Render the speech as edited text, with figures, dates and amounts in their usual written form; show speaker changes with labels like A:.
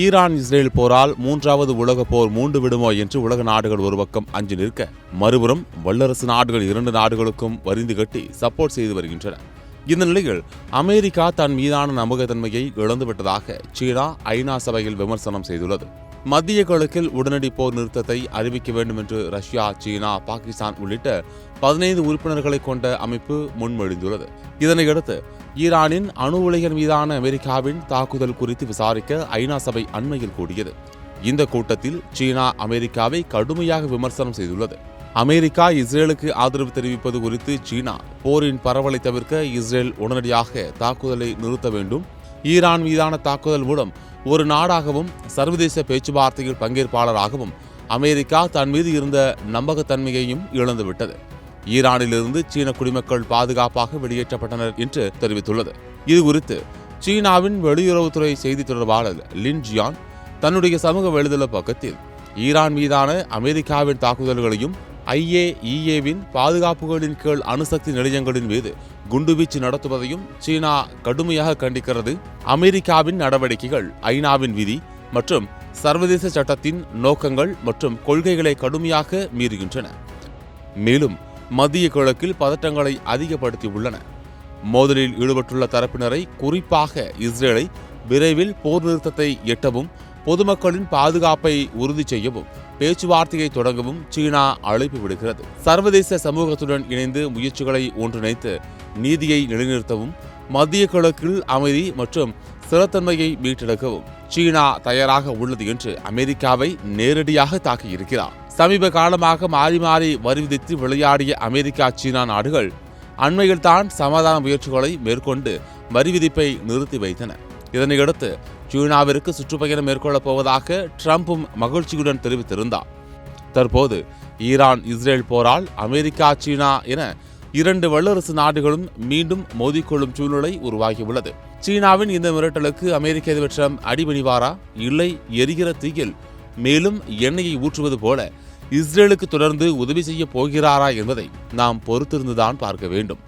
A: Iran Israel போரால் மூன்றாவது உலகப் போர் மூண்டு விடுமோ என்று உலக நாடுகள் ஒரு பக்கம் அஞ்சு நிற்க, மறுபுறம் வல்லரசு நாடுகள் இரண்டு நாடுகளுக்கும் வரிந்து கட்டி சப்போர்ட் செய்து வருகின்றன. இந்த நிலையில் அமெரிக்கா தன் மீதான நம்பகத்தன்மையை இழந்துவிட்டதாக சீனா ஐநா சபையில் விமர்சனம் செய்துள்ளது. மத்திய கிழக்கில் உடனடி போர் நிறுத்தத்தை அறிவிக்க வேண்டும் என்று ரஷ்யா, சீனா, பாகிஸ்தான் உள்ளிட்ட 15 உறுப்பினர்களை கொண்ட அமைப்பு முன்மொழிந்துள்ளது. இதனையடுத்து ஈரானின் அணு உலைகள் மீதான அமெரிக்காவின் தாக்குதல் குறித்து விசாரிக்க ஐநா சபை அண்மையில் கூடியது. இந்த கூட்டத்தில் சீனா அமெரிக்காவை கடுமையாக விமர்சனம் செய்துள்ளது. அமெரிக்கா இஸ்ரேலுக்கு ஆதரவு தெரிவிப்பது குறித்து சீனா, போரின் பரவலை தவிர்க்க இஸ்ரேல் உடனடியாக தாக்குதலை நிறுத்த வேண்டும், ஈரான் மீதான தாக்குதல் மூலம் ஒரு நாடாகவும் சர்வதேச பேச்சுவார்த்தையில் பங்கேற்பாளராகவும் அமெரிக்கா தன் மீது இருந்த நம்பகத்தன்மையையும் இழந்துவிட்டது. ஈரானிலிருந்து சீன குடிமக்கள் பாதுகாப்பாக வெளியேற்றப்பட்டனர் என்று தெரிவித்துள்ளது. இதுகுறித்து சீனாவின் வெளியுறவுத்துறை செய்தி தொடர்பாளர் லின் ஜியான் தன்னுடைய சமூக வலைதள பக்கத்தில் ஈரான் மீதான அமெரிக்காவின் தாக்குதல்களையும் IAEAவின் பாதுகாப்புகளின் கீழ் அணுசக்தி நிலையங்களின் மீது குண்டுவீச்சு நடத்துவதையும் சீனா கடுமையாக கண்டிக்கிறது. அமெரிக்காவின் நடவடிக்கைகள் ஐநாவின் விதி மற்றும் சர்வதேச சட்டத்தின் நோக்கங்கள் மற்றும் கொள்கைகளை கடுமையாக மீறுகின்றன. மேலும் மத்திய கிழக்கில் பதட்டங்களை அதிகப்படுத்தியுள்ளன. மோதலில் ஈடுபட்டுள்ள தரப்பினரை, குறிப்பாக இஸ்ரேலை, விரைவில் போர் நிறுத்தத்தை எட்டவும் பொதுமக்களின் பாதுகாப்பை உறுதி செய்யவும் பேச்சுவார்த்தையை தொடங்கவும் சீனா அழைப்பு விடுகிறது. சர்வதேச சமூகத்துடன் இணைந்து முயற்சிகளை ஒன்றிணைத்து நீதியை நிலைநிறுத்தவும் மத்திய கிழக்கில் அமைதி மற்றும் ஸ்திரத்தன்மையை மீட்டெடுக்கவும் சீனா தயாராக உள்ளது என்று அமெரிக்காவை நேரடியாக தாக்கியிருக்கிறார். சமீப காலமாக மாறி மாறி வரி விதித்து விளையாடிய அமெரிக்கா, சீனா நாடுகள் அண்மையில் தான் சமாதான முயற்சிகளை மேற்கொண்டு வரி விதிப்பை நிறுத்தி வைத்தன. இதனையடுத்து சீனாவிற்கு சுற்றுப்பயணம் மேற்கொள்ளப் போவதாக ட்ரம்பும் மகிழ்ச்சியுடன் தெரிவித்திருந்தார். தற்போது ஈரான் இஸ்ரேல் போரால் அமெரிக்கா, சீனா என இரண்டு வல்லரசு நாடுகளும் மீண்டும் மோதிக்கொள்ளும் சூழ்நிலை உருவாகியுள்ளது. சீனாவின் இந்த மிரட்டலுக்கு அமெரிக்க அதிபர் ட்ரம்ப் அடிபணிவாரா, இல்லை எரிகிற தீயில் மேலும் எண்ணெயை ஊற்றுவது போல இஸ்ரேலுக்கு தொடர்ந்து உதவி செய்ய போகிறாரா என்பதை நாம் பொறுத்திருந்துதான் பார்க்க வேண்டும்.